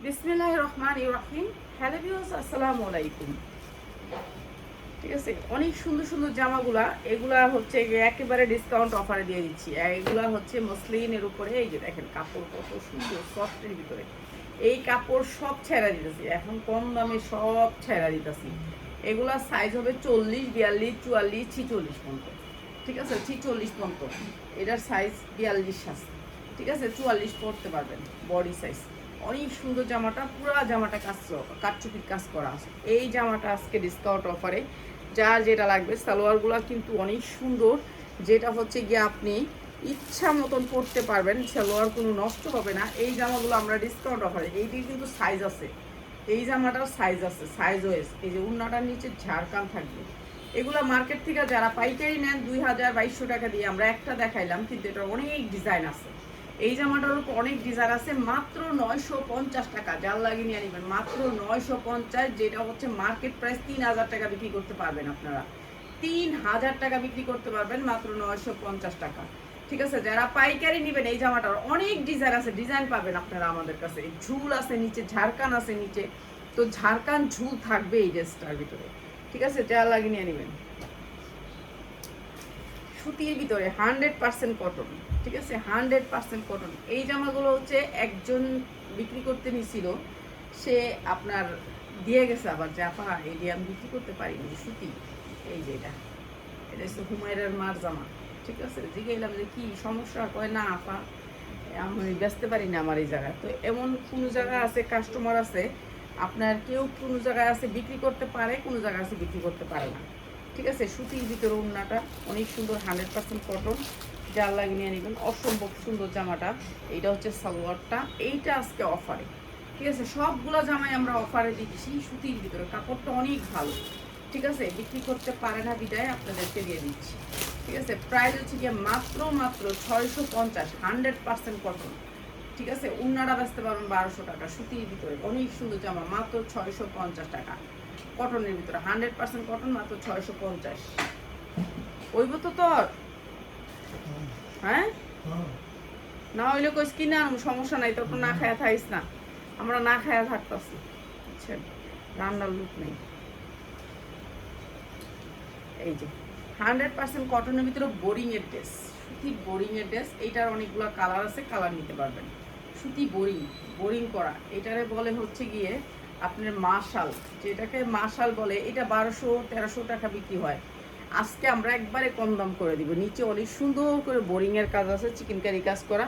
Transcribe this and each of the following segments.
বিসমিল্লাহির রহমানির রহিম। Hello viewers, আসসালামু আলাইকুম। ঠিক আছে, অনেক সুন্দর সুন্দর জামাগুলা, এগুলা হচ্ছে গিয়ে একেবারে ডিসকাউন্ট অফারে দিয়ে দিচ্ছি। এগুলা হচ্ছে মসলিনের উপরে, এই যে দেখেন কাপড় কত সুন্দর, সফটের ভিতরে। এই কাপড় সব ছেড়া দিতেছি, এখন কম দামে সব ছেড়া দিতেছি। এগুলা সাইজ হবে 40, 42, 44, 46 পর্যন্ত। ঠিক আছে, 46 পর্যন্ত এটার সাইজ 42 আছে। ঠিক আছে, 44 পরতে পারবেন বডি সাইজ। অনেক সুন্দর জামাটা, পুরো জামাটা কাটচুপির কাজ করা আছে। এই জামাটা আজকে ডিসকাউন্ট অফারে, যার যেটা লাগবে। সালোয়ারগুলো কিন্তু অনেক সুন্দর, যেটা হচ্ছে গিয়ে আপনি ইচ্ছা মতন পরতে পারবেন, সালোয়ার কোনো নষ্ট হবে না। এই জামাগুলো আমরা ডিসকাউন্ট অফারে, এইটির কিন্তু সাইজ আছে, এই জামাটার সাইজ আছে, সাইজ ওয়েস। এই যে উন্নাটার নিচে ঝাড়খান থাকবে। এগুলো মার্কেট থেকে যারা পাইকারি নেন 2000-2200 টাকা দিয়ে আমরা একটা দেখাইলাম, কিন্তু এটা অনেক ডিজাইন আছে। এই জামাটার উপর অনেক ডিজাইন আছে, মাত্র 950 টাকা। যার লাগে নিয়ে নেবেন মাত্র 950, যেটা হচ্ছে মার্কেট প্রাইস 3000 টাকা বিক্রি করতে পারবেন আপনারা। 3000 টাকা বিক্রি করতে পারবেন মাত্র 950 টাকা। ঠিক আছে, যারা পাইকারি নেবেন এই জামাটার অনেক ডিজাইন আছে, ডিজাইন পাবেন আপনারা আমাদের কাছে। ঝুল আছে নিচে, ঝাড়খান আছে নিচে, তো ঝাড়খান ঝুল থাকবে এই ড্রেসটার ভিতরে। ঠিক আছে, যা লাগে নিয়ে নেবেন। সুতির ভিতরে 100% কটন। ঠিক আছে, 100% কটন। এই জামাগুলো হচ্ছে একজন বিক্রি করতে নিছিল, সে আপনার দিয়ে গেছে আবার, যে আপা এই দিয়ে আমি বিক্রি করতে পারিনি, সুতি। এই যে এটা এটা হচ্ছে হুমায়রার মার জামা। ঠিক আছে, জিজ্ঞাসলাম যে কি সমস্যা, কয় না আপা আমি বেচতে পারি না আমার এই জায়গায়। তো এমন কোনো জায়গা আছে, কাস্টমার আছে আপনার, কেউ কোনো জায়গায় আছে বিক্রি করতে পারে, কোনো জায়গায় আছে বিক্রি করতে পারে না। ঠিক আছে, সুতির ভিতরে ওড়নাটা অনেক সুন্দর, 100% কটন। যার লাগে নিয়ে নেবেন, অসম্ভব সুন্দর জামাটা। এইটা হচ্ছে সালোয়ারটা, এইটা আজকে অফারে। ঠিক আছে, সবগুলো জামাই আমরা অফারে দিচ্ছি, সুতির ভিতরে কাপড়টা অনেক ভালো। ঠিক আছে, বিক্রি করতে পারে না বিদায় আপনাদেরকে দিয়ে দিচ্ছি। ঠিক আছে, প্রাইস হচ্ছে গিয়ে মাত্র 650, 100% কটন। ঠিক আছে, উন্নাটা বেচতে পারবেন 1200 টাকা। সুতির ভিতরে অনেক সুন্দর জামা, মাত্র 650 টাকা। কটনের ভিতরে 100% কটন, মাত্র 650। ওইব তো তোর, হ্যাঁ না হইলে কইস কি না, সমস্যা নাই, তোর তো না খায়া থাইস না। আমরা না খায়া থাকতেছি, বুঝছেন, রান্নার লুক নেই। এই যে 100% কটনের ভিতরে বোরিং এর ড্রেস, সুতি বোরিং এর ড্রেস। এইটার অনেকগুলো কালার আছে, কালার নিতে পারবেন। সুতি বোরিং, বোরিং করা, এটারে বলে হচ্ছে গিয়ে আপনার মাশাল, যেটাকে মাশাল বলে। এটা 1200-1300 টাকা বিক্রি হয়। আজকে আমরা একবারে কম দাম করে দিব। নিচে অনেক সুন্দর করে বোরিং এর কাজ আছে, চিকেন কারি কাজ করা।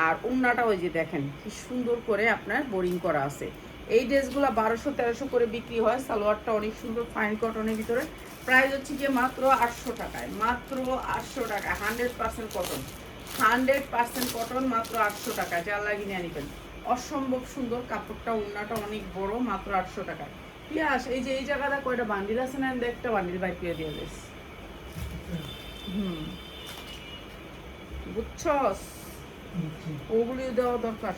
আর ওন্নাটা ওই যে দেখেন কি সুন্দর করে আপনার বোরিং করা আছে। এই ড্রেসগুলো 1200-1300 করে বিক্রি হয়। সালোয়ারটা অনেক সুন্দর, ফাইন কটনের ভিতরে। প্রাইস হচ্ছে গিয়ে মাত্র 800 টাকায়, মাত্র 800 টাকা। 100% কটন, 100% কটন, মাত্র 800 টাকা। যা লাগিয়ে নিয়ে নেবেন, অসম্ভব সুন্দর কাপড়টা, ওড়নাটা অনেক বড়, মাত্র 800 টাকায়। পিয়াস, এই যে এই জায়গাটা কয়টা বান্ডিল আছে না, একটা বান্ডিল বাইক করে দিয়ে দিস। হুম, বুঝছস, ওগুলি দেওয়া দরকার।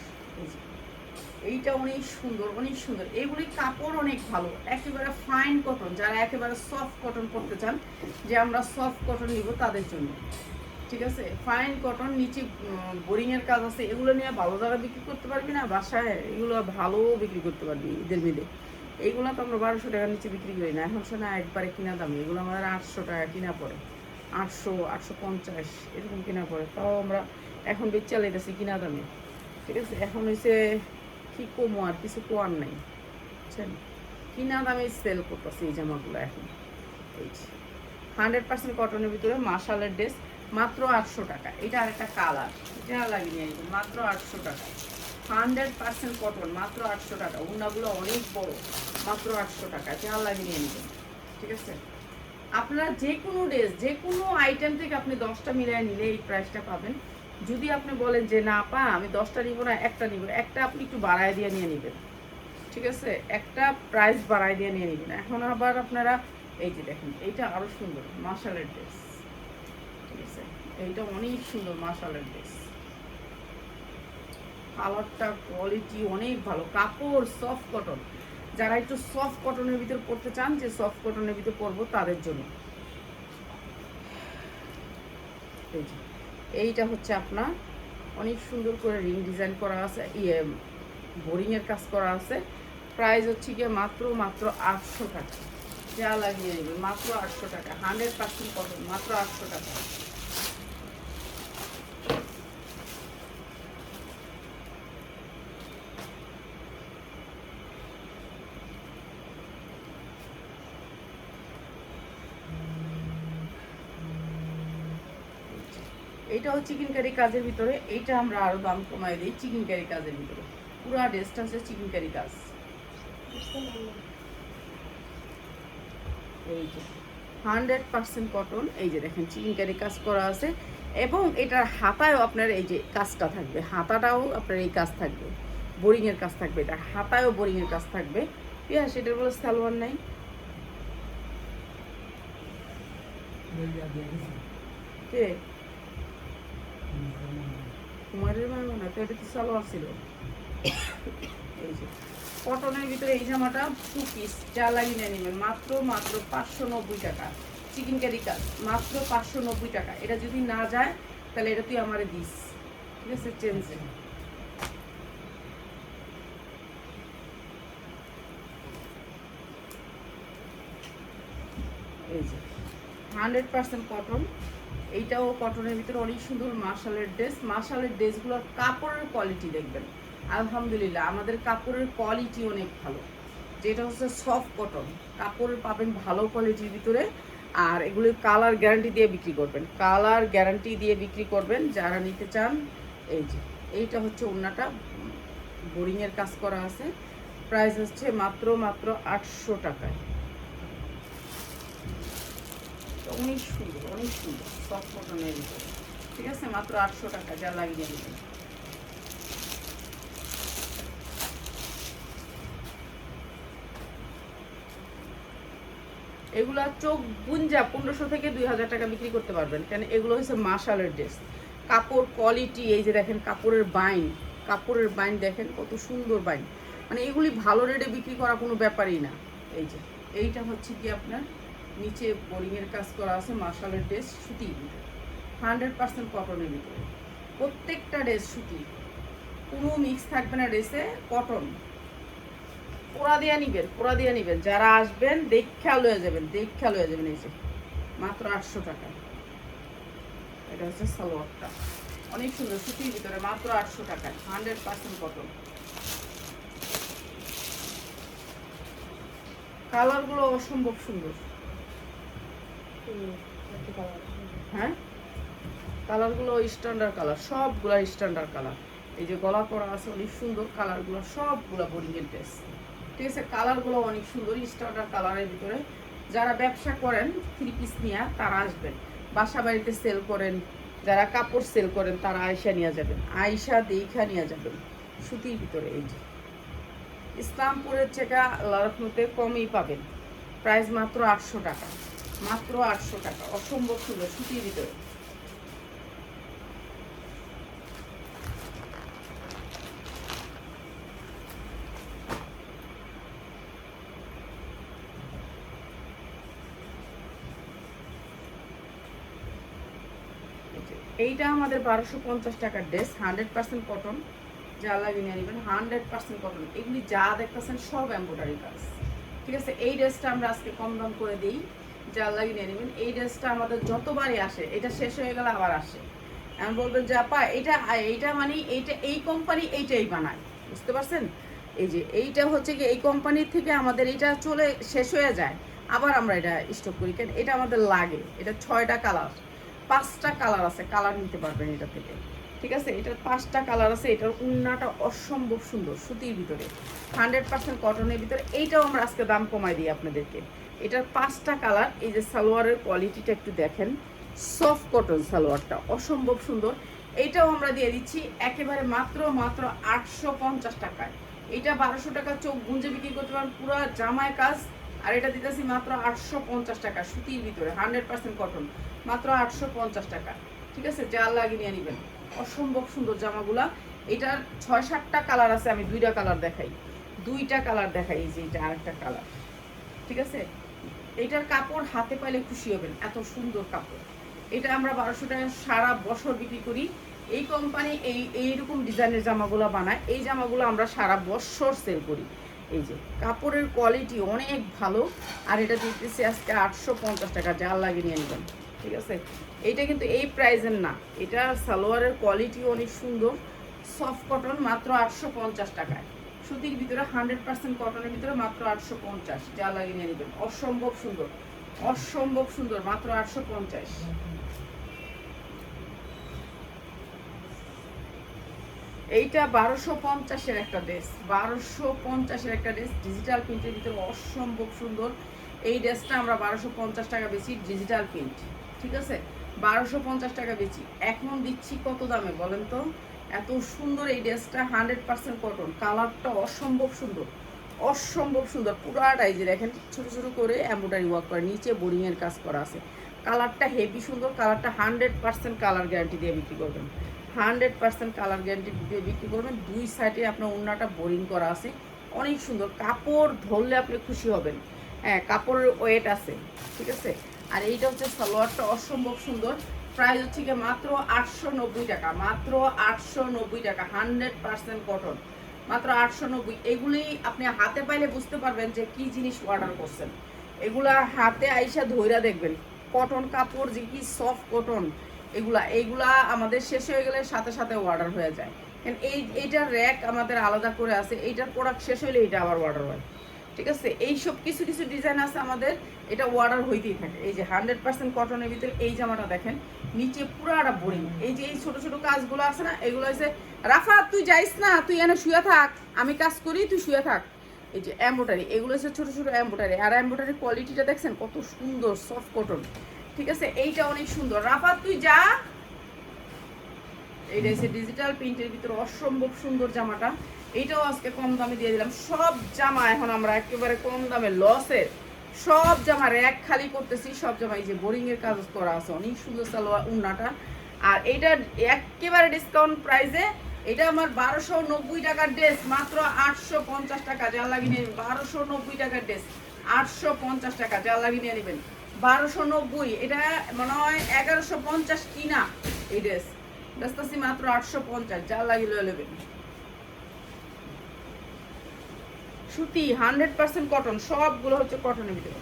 এইটা অনেক সুন্দর, অনেক সুন্দর। এইগুলি কাপড় অনেক ভালো, একেবারে ফাইন কটন। যারা একেবারে সফট কটন পরতে চান, যে আমরা সফট কটন নিব তাদের জন্য। ঠিক আছে, ফাইন কটন, নিচে বোরিং এর কাজ আছে। এগুলো নিয়ে ভালো জায়গা বিক্রি করতে পারবি না, বাসায় এগুলো ভালো বিক্রি করতে পারবি ঈদের মিলে। এইগুলো তো আমরা 1200 টাকার নিচে বিক্রি করি না, এখন শোনা একবারে কিনা দাম। এগুলো আমাদের 800 টাকা কিনা পড়ে, 800-850 এরকম কিনা পড়ে। তাও আমরা এখন বেচা লাইতেছি কিনা দামে। ঠিক আছে, এখন হয়েছে কি কমো, আর কিছু কোয়ার নাই, বুঝছেন। কিনা দামে সেল করতেছি এই জামাগুলো এখন। এই 100% কটনের ভিতরে মাশালের ড্রেস, মাত্র 800 টাকা। এটা আরেকটা কালার, এটা লাগিয়ে নিয়ে মাত্র 800 টাকা। 100% কটন, মাত্র 800 টাকা। উন্নাগুলো অনেক বড়, মাত্র 800 টাকা। যা লাগিয়ে নিয়ে নেবেন। ঠিক আছে, আপনারা যে কোনো ড্রেস, যে কোনো আইটেম থেকে আপনি 10টা মিলিয়ে নিলে এই প্রাইসটা পাবেন। যদি আপনি বলেন যে না পা আমি 10টা নিব না, একটা নিব, একটা আপনি একটু বাড়ায় দিয়ে নিয়ে নেবেন। ঠিক আছে, একটা প্রাইস বাড়ায় দিয়ে নিয়ে নেবেন। এখন আবার আপনারা এই যে দেখেন, এইটা আরো সুন্দর মাশালের ড্রেস। ঠিক আছে, এইটা অনেক সুন্দর মাশালের ড্রেস। কালারটা কোয়ালিটি অনেক ভালো, কাপড় সফট কটন। যারা একটু সফট কটনের ভিতর পড়তে চান, যে সফট কটনের ভিতর পরবো তাদের জন্য। এই যে এইটা হচ্ছে আপনার অনেক সুন্দর করে রিং ডিজাইন করা আছে, বোরিংয়ের কাজ করা আছে। প্রাইস হচ্ছে গিয়ে মাত্র 800 টাকা। যা লাগিয়ে নেবেন মাত্র 800 টাকা, 100% কটন, মাত্র 800 টাকা। এইটাও চিকেন কারি কাজের ভিতরে, এইটা আমরা আরো দাম কমাই দিই চিকেন কারি কাজের ভিতরে। পুরা ড্রেসটা হচ্ছে চিকেন কারি কাজ। এই যে 100% কটন, এই যে দেখেন চিকেন কারি কাজ করা আছে, এবং এটার হাতায়ও আপনার এই যে কাজটা থাকবে, হাতাটাও আপনার এই কাজ থাকবে, বোরিংয়ের কাজ থাকবে, এটা হাতায়ও বোরিংয়ের কাজ থাকবে। পিয়া সেটার বলে সালোয়ার নাই কে কুমারের না, তো এটা তো সালোয়ার ছিল। এই যে কটনের ভিতরে এই জামাটা 2 পিস, যা লাগিয়ে নেবেন মাত্র 590 টাকা। চিকেন কারি কাজ মাত্র 590 টাকা। এটা যদি না যায় তাহলে এটা তুই আমারে দিস, ঠিক আছে? চেঞ্জ এই যে 100% কটন, এইটাও কটনের ভিতরে অনেক সুন্দর মার্শালের ড্রেস। মার্শালের ড্রেসগুলোর কাপড়ের কোয়ালিটি দেখবেন, আলহামদুলিল্লাহ আমাদের কাপড়ের কোয়ালিটি অনেক ভালো। যেটা হচ্ছে সফট কটন, কাপড় পাবেন ভালো কোয়ালিটির ভিতরে। আর এগুলি কালার গ্যারান্টি দিয়ে বিক্রি করবেন, কালার গ্যারান্টি দিয়ে বিক্রি করবেন যারা নিতে চান। এই যে এইটা হচ্ছে ওড়নাটা, বোরিংয়ের কাজ করা আছে। প্রাইস হচ্ছে মাত্র 800 টাকায়। অনেক সুন্দর, অনেক সুন্দর সফট কটনের ভিতরে, ঠিক আছে? মাত্র 800 টাকা, যা লাগিয়ে নেবেন। এগুলা চোখ গুঞ্জা 1500 থেকে 2000 টাকা বিক্রি করতে পারবেন, কেন এগুলো হচ্ছে মার্শালের ড্রেস। কাপড় কোয়ালিটি এই যে দেখেন, কাপড়ের বাইন দেখেন কত সুন্দর বাইন, মানে এগুলি ভালো রেটে বিক্রি করা কোনো ব্যাপারই না। এই যে এইটা হচ্ছে কি আপনার নিচে বোরিংয়ের কাজ করা আছে, মার্শালের ড্রেস, সুতি, 100% কটনের ভিতরে। প্রত্যেকটা ড্রেস সুতি, কোনো মিক্স থাকবে না ড্রেসে, কটন। পোড়া দিয়ে নিবেন যারা আসবেন, দেখা লয়ে যাবেন। এই যে মাত্র 800 টাকা। এটা হচ্ছে সালোয়ারটা, অনেক সুন্দর সুতির ভিতরে, মাত্র 800 টাকায়, 100% কটন। কালারগুলো অসম্ভব সুন্দর। হ্যাঁ, কালারগুলো স্ট্যান্ডার্ড কালার, সবগুলা স্ট্যান্ডার্ড কালার। এই যে গলা করা আছে অনেক সুন্দর, কালারগুলো সবগুলা বোরিংয়ের ড্রেস, ঠিক আছে? কালারগুলো অনেক সুন্দর স্ট্যান্ডার্ড কালারের ভিতরে। যারা ব্যবসা করেন 3 পিস নিয়ে তারা আসবেন, বাসা বাড়িতে সেল করেন, যারা কাপড় সেল করেন তারা আয়সা নিয়ে যাবেন, আয়সা দেখা নিয়ে যাবেন। সুতির ভিতরে এই যে ইসলামপুরের থেকে লারফনুতে কমই পাবেন। প্রাইস মাত্র 800 টাকা, মাত্র 800 টাকা, অসম্ভব সুন্দর সুতির ভিতরে। এইটা আমাদের 1250 টাকার ড্রেস, 100% কটন, যা লাগিয়ে নিয়ে নেবেন, 100% কটন। এগুলি যা দেখতেছেন সব এমব্রয়ডারি কাজ, ঠিক আছে? এই ড্রেসটা আমরা আজকে কম দাম করে দিই, যা লাগিয়ে নিয়ে নেবেন। এই ড্রেসটা আমাদের যতবারই আসে, এটা শেষ হয়ে গেলে আবার আসে। আমি বলবেন যে আপা এইটা মানে এইটা এই কোম্পানি এইটাই বানায়, বুঝতে পারছেন? এই যে এইটা হচ্ছে কি এই কোম্পানির থেকে আমাদের এইটা চলে শেষ হয়ে যায়, আবার আমরা এটা স্টক করি, কেন এটা আমাদের লাগে। এটা 6টা কালার, 5টা কালার আছে, কালার নিতে পারবেন এটা থেকে, ঠিক আছে? এটার 5টা কালার আছে। এটার উন্নাটা অসম্ভব সুন্দর সুতির ভিতরে, 100% কটনের ভিতরে। এইটাও আমরা আজকে দাম কমাই দিই আপনাদেরকে। এটার 5টা কালার। এই যে সালোয়ারের কোয়ালিটিটা একটু দেখেন, সফট কটন সালোয়ারটা অসম্ভব সুন্দর। এইটাও আমরা দিয়ে দিচ্ছি একেবারে মাত্র 850 টাকায়। এইটা 1200 টাকা চোখ গুঞ্জে বিক্রি করতে পারেন, পুরো জামায় কাজ। আর এটা দিতেছি মাত্র 850 টাকা, সুতির ভিতরে, 100% কটন, মাত্র 850 টাকা, ঠিক আছে? যা লাগিয়ে নিয়ে নেবেন। অসম্ভব সুন্দর জামাগুলা। এটার 6-7টা কালার আছে, আমি 2টা কালার দেখাই। এই যে এটা আরেকটা কালার, ঠিক আছে? এটার কাপড় হাতে পাইলে খুশি হবেন, এত সুন্দর কাপড়। এটা আমরা 1200 টাকা সারা বছর বিক্রি করি। এই কোম্পানি এইরকম ডিজাইনের জামাগুলো বানায়। এই জামাগুলো আমরা সারা বছর সেল করি। এই যে কাপড়ের কোয়ালিটি অনেক ভালো। আর এটা দিতেছি আজকে 850 টাকা, জাল লাগিয়ে নিয়ে নেবেন। ঠিক আছে, এইটা কিন্তু এই প্রাইসের না, এটা সালোয়ারের কোয়ালিটি অনেক সুন্দর, সফট কটন, মাত্র 850 টাকায়। সুতির ভিতরে 100% কটনের ভিতরে মাত্র 850, জাল লাগিয়ে নিয়ে নেবেন। অসম্ভব সুন্দর, অসম্ভব সুন্দর, মাত্র 850। এইটা 1250-এর একটা ড্রেস, 1250-এর একটা ড্রেস, ডিজিটাল প্রিন্টের ভিতরে অসম্ভব সুন্দর। এই ড্রেসটা আমরা 1250 টাকা বেশি, ডিজিটাল প্রিন্ট। ঠিক আছে, 1250 টাকা বেশি। এখন দিচ্ছি কত দামে বলেন তো? এত সুন্দর এই ড্রেসটা, 100% কটন, কালারটা অসম্ভব সুন্দর, অসম্ভব সুন্দর। পুরাটাই যে দেখেন ছোটো ছোটো করে এমব্রয়ডারি ওয়ার্ক করা, নিচে বোরিংয়ের কাজ করা আছে। কালারটা হেভি সুন্দর, কালারটা 100% কালার গ্যারান্টি দিয়ে বিক্রি করবেন, 100% কালার গ্যারান্টি দিয়ে বিক্রি করবেন। দুই সাইডে আপনার ওড়নাটা বোরিং করা আছে, অনেক সুন্দর। কাপড় ধরলে আপনি খুশি হবেন। হ্যাঁ, কাপড়ের ওয়েট আছে। ঠিক আছে, আর এইটা হচ্ছে সালোয়ারটা অসম্ভব সুন্দর। প্রাইস হচ্ছে গিয়ে মাত্র 890 টাকা, মাত্র 890 টাকা, 100% কটন, মাত্র 890। এগুলি আপনি হাতে পাইলে বুঝতে পারবেন যে কি জিনিস অর্ডার করছেন। এগুলা হাতে আইসা ধইরা দেখবেন, কটন কাপড় যে কি সফট কটন। এইগুলা আমাদের শেষ হয়ে গেলে সাথে সাথে অর্ডার হয়ে যায়। এইটার র্যাক আমাদের আলাদা করে আছে, এইটার প্রোডাক্ট শেষ হইলে এটা আবার অর্ডার হয়। ঠিক আছে, এইসব কিছু কিছু ডিজাইন আছে আমাদের, এটা অর্ডার হইতেই থাকে। এই যে 100% কটনের ভিতরে এই জামাটা দেখেন, নিচে পুরাটা বোরিং। এই যে এই ছোট ছোট কাজগুলো আছে না, এগুলো হচ্ছে রাফাত তুই যাইস না, তুই এনে শুয়ে থাক, আমি কাজ করি, তুই শুয়ে থাক। এই যে এমব্রয়ডারি, এগুলো হচ্ছে ছোট ছোট এমব্রয়ডারি। আর এমব্রয়ডারি কোয়ালিটিটা দেখছেন কত সুন্দর, সফট কটন। ঠিক আছে, এইটা অনেক সুন্দর। রাফাত তুই যা। এইটা হচ্ছে ডিজিটাল প্রিন্টের ভিতরে অসম্ভব সুন্দর জামাটা। এইটাও আজকে কম দামে দিয়ে দিলাম। সব জামা এখন আমরা একেবারে কম দামে, লসের সব জামা র্যাক খালি করতেছি। সব জামা এই যে বোরিং এর কাজ করা আছে, অনেক সুন্দর সালোয়ার ওড়নাটা। আর এইটা একেবারে ডিসকাউন্ট প্রাইসে, এটা আমার 1290 টাকার ড্রেস, মাত্র 850 টাকা, জাল লাগিয়ে নিয়ে নেবেন। 1290 টাকার ড্রেস, 850 টাকা, জাল লাগিয়ে নিয়ে নেবেন। 1290, এটা মনে হয় 1150 কিনা এই ড্রেস, বেচতেছি মাত্র 850, জাল লাগিয়ে নেবেন। সুতি 100% কটন, সবগুলো হচ্ছে কটনের ভিতরে।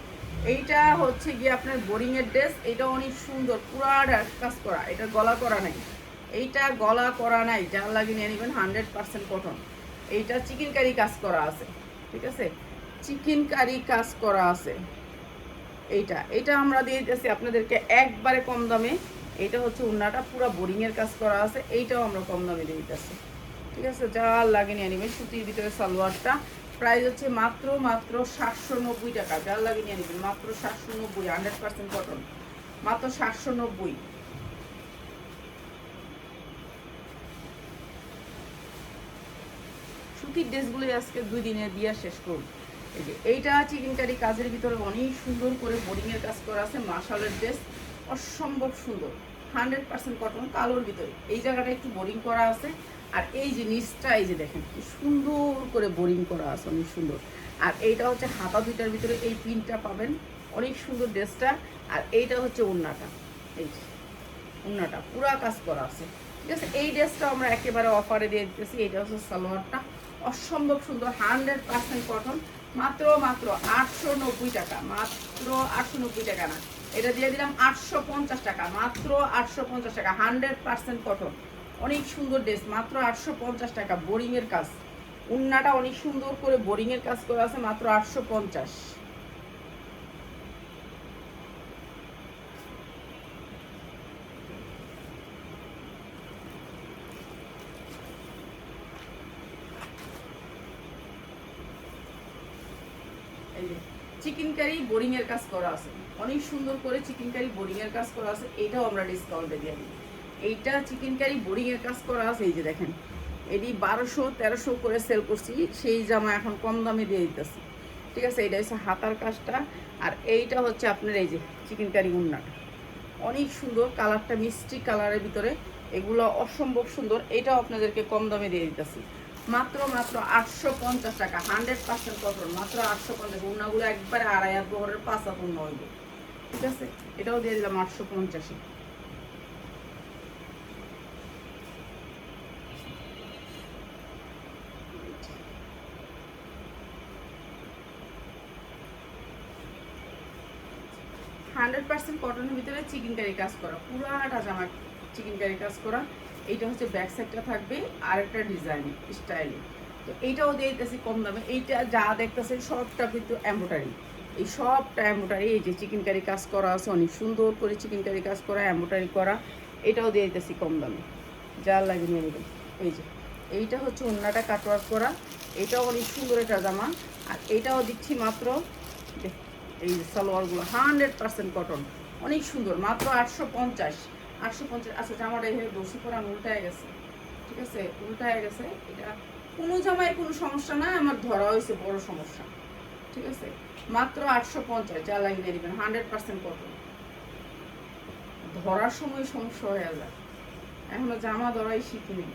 এইটা হচ্ছে গিয়ে আপনার বোরিং এর ড্রেস, এটা অনেক সুন্দর, পুরা কাজ করা, এটা গলা করা নাই, এইটা গলা করা নাই, জাল লাগিয়ে নিয়ে নেবেন। 100% কটন। এইটা চিকেন কারি কাজ করা আছে। ঠিক আছে, চিকেন কারি কাজ করা আছে। এইটা আমরা দিয়ে দিতেছি আপনাদেরকে একবারে কম দামে। এইটা হচ্ছে ওড়নাটা পুরো বোরিং এর কাজ করা আছে, এইটাও আমরা কম দামে দিয়ে দিতেছি। ঠিক আছে, জাল লাগিয়ে নিয়ে নেবেন। সুতির ভিতরে সালোয়ারটা প্রাইস হচ্ছে মাত্র 790 টাকা, জাল লাগিয়ে নিয়ে নেবেন। মাত্র 790, 100% কটন, মাত্র 790। সুতির ড্রেসগুলো আজকে 2 দিনে দিয়ে শেষ করব। এই যে এইটা চিকেন কারি কাজের ভিতরে অনেক সুন্দর করে বোরিং এর কাজ করা আছে, মাশালের ড্রেস, অসম্ভব সুন্দর, 100% কটন, কালোর ভিতরে। এই জায়গাটা একটু বোরিং করা আছে। আর এই যে নিচটা, এই যে দেখেন কি সুন্দর করে বোরিং করা আছে, অনেক সুন্দর। আর এইটা হচ্ছে হাতা দুইটার ভিতরে এই পিনটা পাবেন, অনেক সুন্দর ড্রেসটা। আর এইটা হচ্ছে ওড়নাটা, এই যে ওড়নাটা পুরা কাজ করা আছে। ঠিক আছে, এই ড্রেসটা আমরা একেবারে অফারে দিয়ে দিতেছি। এইটা হচ্ছে সালোয়ারটা, অসম্ভব সুন্দর, 100% কটন, মাত্র 890 টাকা, মাত্র 890 টাকা না, এটা দিয়ে দিলাম 850 টাকা, মাত্র 850 টাকা, 100% কটন, অনেক সুন্দর ড্রেস, মাত্র 850 টাকা। বোরিং এর কাজ, ওড়নাটা অনেক সুন্দর করে বোরিং এর কাজ করা আছে, মাত্র 850। চিকেন কারি বোরিং এর কাজ করা আছে, অনেক সুন্দর করে চিকেন কারি বোরিং এর কাজ করা আছে, এটাও আমরা ডিসকাউন্টে দিয়ে দিই। এইটা চিকেন কারি বোরিং এর কাজ করা আছে, এই যে দেখেন, এটি 1200-1300 করে সেল করছি, সেই জামা এখন কম দামে দিয়ে দিতেছি। ঠিক আছে, এইটা হচ্ছে হাতার কাজটা। আর এইটা হচ্ছে আপনার এই যে চিকেন কারি ওড়নাটা, অনেক সুন্দর, কালারটা মিষ্টি কালারের ভিতরে, এগুলো অসম্ভব সুন্দর। এটাও আপনাদেরকে কম দামে দিয়ে দিতেছি, মাত্র 850 টাকা, 100% কটন, মাত্র 850। ওড়নাগুলো একবারে 2.5 হাত বহরের 5 হাত ওড়না হইব। ঠিক আছে, এটাও দিয়ে দিলাম 850। 100% কটনের ভিতরে চিকেন কারি কাজ করা, পুরাটা জামা চিকেন কারি কাজ করা। এইটা হচ্ছে ব্যাক সাইডটা থাকবে আরেকটা ডিজাইন স্টাইলে। তো এইটাও দিয়ে দিতেছি কম দামে। এইটা যা দেখতেছেন সবটা কিন্তু এমব্রয়ডারি, এই সবটা এমব্রয়ডারি। এই যে চিকেন কারি কাজ করা আছে, অনেক সুন্দর করে চিকেন কারি কাজ করা, এমব্রয়ডারি করা। এটাও দিয়ে দিতেছি কম দামে, যা লাগে নিয়ে নেবেন। এই যে এইটা হচ্ছে ওড়নাটা কাটওয়ার্ক করা, এটাও অনেক সুন্দর একটা জামা। আর এইটাও দিচ্ছি মাত্র, এই সালোয়ারগুলো 100% কটন, অনেক সুন্দর, মাত্র 850। আচ্ছা জামাটা এইভাবে বসে পরে আমি উল্টায় গেছে, ঠিক আছে, উল্টায় গেছে। এটা কোনো জামায় কোনো সমস্যা না, আমার ধরা হয়েছে বড় সমস্যা, ঠিক আছে। মাত্র 850, যা লাগিয়ে নেবেন, 100% কটন। ধরার সময় সমস্যা হয়ে যায়, এখনো জামা ধরাই শিখিনি,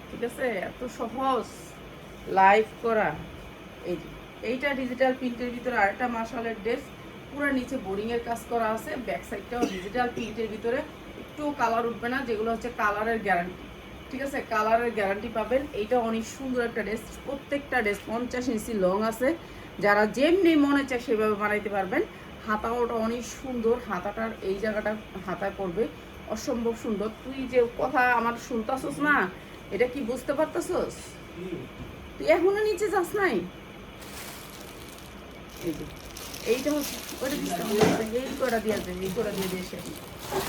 ঠিক আছে। এত সহজ লাইভ করা। এই যে এইটা ডিজিটাল প্রিন্টের ভিতরে আরেকটা মাশালের ড্রেস, পুরো নিচে বোরিংয়ের কাজ করা আছে, ব্যাক সাইডটাও ডিজিটাল প্রিন্টের ভিতরে, একটু কালার উঠবে না, যেগুলো হচ্ছে কালারের গ্যারান্টি, ঠিক আছে, কালারের গ্যারান্টি পাবেন। এইটা অনেক সুন্দর একটা ড্রেস, প্রত্যেকটা ড্রেস 50 ইঞ্চি লং আছে, যারা যেমনি মনে চায় সেভাবে বানাইতে পারবেন। হাতাওটা অনেক সুন্দর, হাতাটার এই জায়গাটা হাতা করবে অসম্ভব সুন্দর। তুই যে কথা আমার শুনতাছস না, এটা কি বুঝতে পারতাছস? তুই এখনো নিচে যাস নাই? এই যে এইটা হচ্ছে ওটা এই করা দিয়ে দেন, এই করা দিয়ে দিয়ে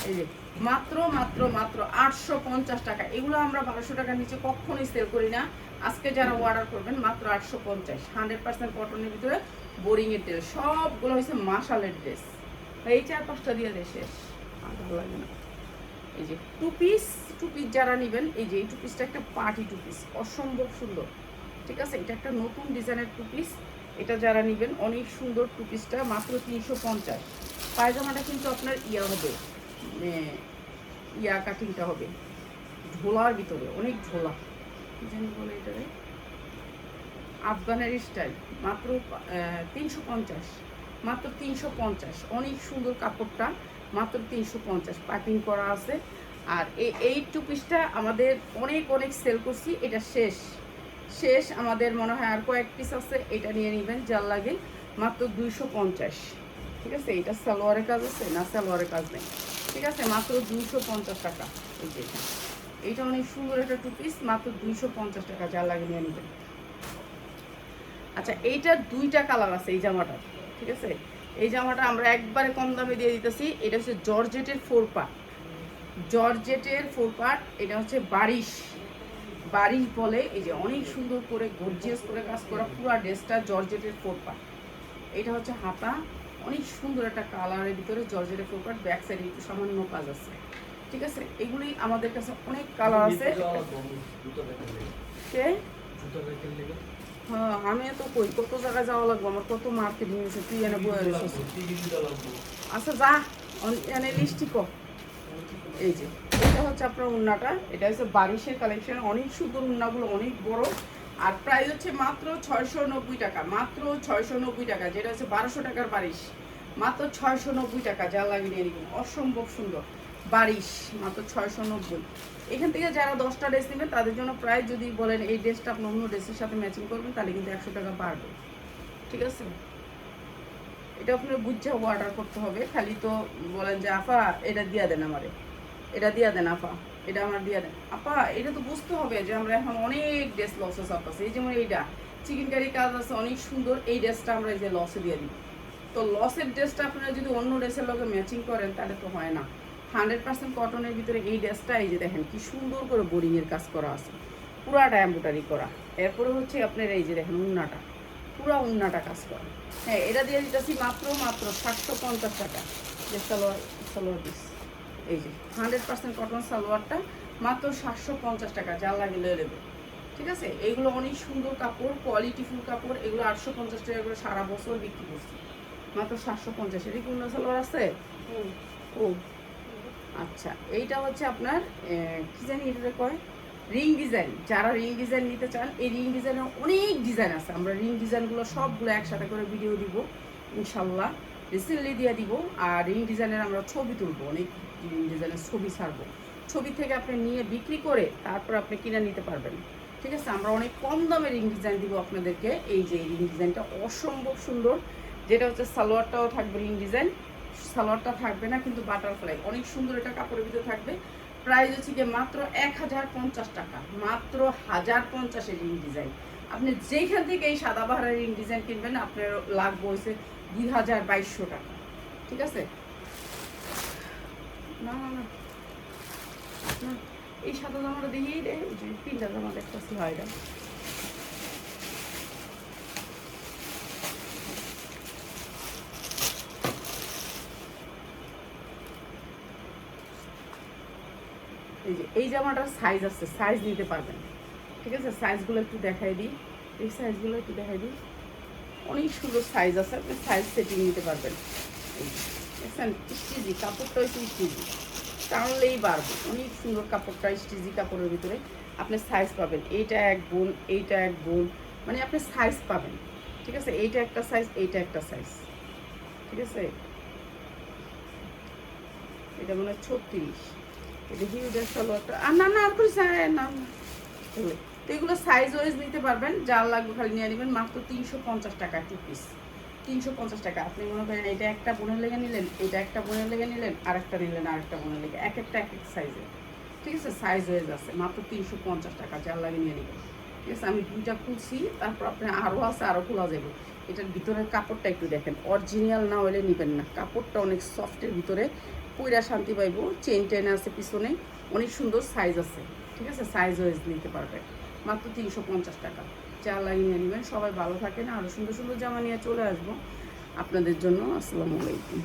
এই যে মাত্র মাত্র মাত্র 850 টাকা। এগুলো আমরা 1200 টাকার নিচে কখনোই সেল করি না। আজকে যারা অর্ডার করবেন মাত্র 850, 100% কটনের ভিতরে বোরিংয়ের ড্রেস, সবগুলো হচ্ছে মাশালের ড্রেস। এই 4-5টা দিয়ে দেয় শেষ, আর ভালো লাগে না। এই যে টু পিস যারা নেবেন, এই যে এই টু পিসটা একটা পার্টি টু পিস, অসম্ভব সুন্দর, ঠিক আছে। এটা একটা নতুন ডিজাইনের টু পিস, এটা যারা নেবেন অনেক সুন্দর। টু পিসটা মাত্র 350। পায়জামাটা কিন্তু আপনার ইয়া হবে, ইয়া কাটিংটা হবে ঝোলার ভিতরে, অনেক ঝোলা, কি জানি বলে এটারে, আফগানের স্টাইল। মাত্র 350, মাত্র 350, অনেক সুন্দর কাপড়টা, মাত্র 350 পাইপিং করা আছে। আর এই টু পিসটা আমাদের অনেক অনেক সেল করছি, এটা শেষ আমাদের মনে হয় আর কয়েক পিস আছে, এটা নিয়ে নেবেন যার লাগে। মাত্র 250, ঠিক আছে। এটা সালোয়ারের কাজ আছে না, সালোয়ারের কাজ নেই, ঠিক আছে, মাত্র 250 টাকা। এই যে এইটা অনেক সুন্দর একটা টু পিস, মাত্র 250 টাকা, যার লাগে নিয়ে নেবেন। আচ্ছা এইটার 2টা কালার আছে এই জামাটার, ঠিক আছে। এই জামাটা আমরা একবারে কম দামে দিয়ে দিতেছি। এটা হচ্ছে জর্জেটের 4 পার্ট, জর্জেটের 4 পার্ট। এটা হচ্ছে বারিশ বলে। এই যে অনেক সুন্দর করে গর্জিয়াস করে কাজ করা, পুরো ড্রেসটা জর্জেটের 4 পার্ট। এটা হচ্ছে হাতা, অনেক সুন্দর একটা কালারের ভিতরে জর্জেটের 4 পার্ট, ব্যাক সাইডে একটু সামান্য কাজ আছে, ঠিক আছে। এগুলি আমাদের কাছে অনেক কালার আছে। হ্যাঁ আমি তো কই কত জায়গায় যাওয়া লাগবো, আমার কত মার্কেটিং আছে, তুই এনে বয়ে রেখেছিস। আচ্ছা যা এনে লিস্টি কর। এই যে এটা হচ্ছে আপনার উন্নাটা, এটা হচ্ছে বারিশের কালেকশন, অনেক সুন্দর উন্নাগুলো, অনেক বড়। আর প্রাইস হচ্ছে মাত্র 690 টাকা, মাত্র 690 টাকা। যেটা হচ্ছে 1200 টাকার বারিশ, মাত্র 690 টাকা, যা লাগিয়ে নিয়ে নিবেন। অসম্ভব সুন্দর বারিশ, মাত্র 690। এখান থেকে যারা 10টা ড্রেস নেবেন তাদের জন্য প্রায় যদি বলেন এই ড্রেসটা আপনি অন্য ড্রেসের সাথে ম্যাচিং করবেন, তাহলে কিন্তু 100 টাকা বাড়বে, ঠিক আছে। এটা আপনার বুঝে অর্ডার করতে হবে। খালি তো বলেন যে আপা এটা দিয়া দেন আমারে, এটা দিয়া দেন আপা, এটা আমার দিয়া দেন আপা, এটা তো বুঝতে হবে যে আমরা এখন অনেক ড্রেস লসে চাপতেছি। এই যেমন এইটা চিকেন কারি কাজ আছে অনেক সুন্দর, এই ড্রেসটা আমরা এই যে লসে দিয়ে দিই। তো লসের ড্রেসটা আপনারা যদি অন্য ড্রেসের লগে ম্যাচিং করেন তাহলে তো হয় না। 100% কটনের ভিতরে এই ড্রেসটা, এই যে দেখেন কি সুন্দর করে বোরিংয়ের কাজ করা আছে, পুরাটা এমব্রয়ডারি করা। এরপরে হচ্ছে আপনার এই যে দেখেন উন্নাটা, পুরা উন্নাটা কাজ করা। হ্যাঁ এটা দিয়ে দিতেছি মাত্র 750 টাকা। যে সালোয়ার পিস, এই যে 100% কটন সালোয়ারটা মাত্র 750 টাকা, যার লাগে লয়ে নেবে, ঠিক আছে। এইগুলো অনেক সুন্দর কাপড়, কোয়ালিটিফুল কাপড়। এগুলো 850 টাকা করে সারা বছর বিক্রি করছি, মাত্র 750। এটা কি অন্য সালোয়ার আছে? ও আচ্ছা, এইটা হচ্ছে আপনার কি জানি এটা কয় রিং ডিজাইন। যারা রিং ডিজাইন নিতে চান, এই রিং ডিজাইনের অনেক ডিজাইন আছে। আমরা রিং ডিজাইনগুলো সবগুলো একসাথে করে ভিডিও দিব ইনশাল্লাহ, রিসেন্টলি দিয়ে দিব। আর রিং ডিজাইনের আমরা ছবি তুলবো, অনেক রিং ডিজাইনের ছবি ছাড়বো। ছবি থেকে আপনি নিয়ে বিক্রি করে তারপর আপনি কিনে নিতে পারবেন, ঠিক আছে। আমরা অনেক কম দামে রিং ডিজাইন দিব আপনাদেরকে। এই যে রিং ডিজাইনটা অসম্ভব সুন্দর, যেটা হচ্ছে সালোয়ারটাও থাকবে রিং ডিজাইন, সালোয়ারটা থাকবে না কিন্তু বাটারফ্লাই, অনেক সুন্দর এটা কাপড়ের ভিতরে থাকবে। প্রাইস হচ্ছে গিয়ে মাত্র 1050 টাকা, মাত্র 1050 রিং ডিজাইন। আপনি যেখান থেকে এই সাদাবাহারের রিং ডিজাইন কিনবেন আপনার লাগবে হয়েছে 2200 টাকা। ঠিক আছে, না না না না, এই সাদা জামাটা দিয়েই রে, যে তিনটা জামা দেখতেছি হয় না। এই যে এই জামাটার সাইজ আছে, সাইজ নিতে পারবেন। ঠিক আছে, সাইজগুলো একটু দেখাই দিই, এই সাইজগুলো একটু দেখাই দিই, অনেক সুন্দর সাইজ আছে, আপনি সাইজ সেটিং নিতে পারবেন। দেখছেন স্টিজি কাপড়টা হচ্ছে স্টিজি, টানলেই বাড়বে, অনেক সুন্দর কাপড়টা, স্টিজি কাপড়ের ভিতরে আপনি সাইজ পাবেন, এইটা এক বোন, এইটা এক বোন, মানে আপনি সাইজ পাবেন। ঠিক আছে, এইটা একটা সাইজ, এইটা একটা সাইজ। ঠিক আছে, এটা মনে হয় 36, এটা হিউজের সালোয়ারটা, আর না না আর কিছু না, এগুলো তো এগুলো সাইজ ওয়াইজ নিতে পারবেন, যার লাগবে খালি নিয়ে নেবেন। মাত্র 350 টাকা টু পিস, 350 টাকা। আপনি মনে করেন এটা একটা বোনের লেগে নিলেন, এটা একটা বোনের লেগে নিলেন, আরেকটা নিলেন আরেকটা বোনের লেগে, এক একটা এক এক সাইজে। ঠিক আছে, সাইজ ওয়াইজ আছে, মাত্র 350 টাকা, যার লাগে নিয়ে নেবেন। ঠিক আছে, আমি দুইটা খুলছি, তারপর আপনি আরও আছে, আরও খোলা যাবে। এটার ভিতরের কাপড়টা একটু দেখেন, অরিজিনাল না হলে নেবেন না, কাপড়টা অনেক সফটের ভিতরে, পইরা শান্তি পাইব। চেন টেন আছে পিছনে, অনেক সুন্দর সাইজ আছে। ঠিক আছে, সাইজ ওয়াইজ নিতে পারবেন, মাত্র 350 টাকা, যার লাগে নিয়ে নেবেন। সবাই ভালো থাকেন, আরও সুন্দর সুন্দর জামা নিয়ে চলে আসবো আপনাদের জন্য। আসসালামু আলাইকুম।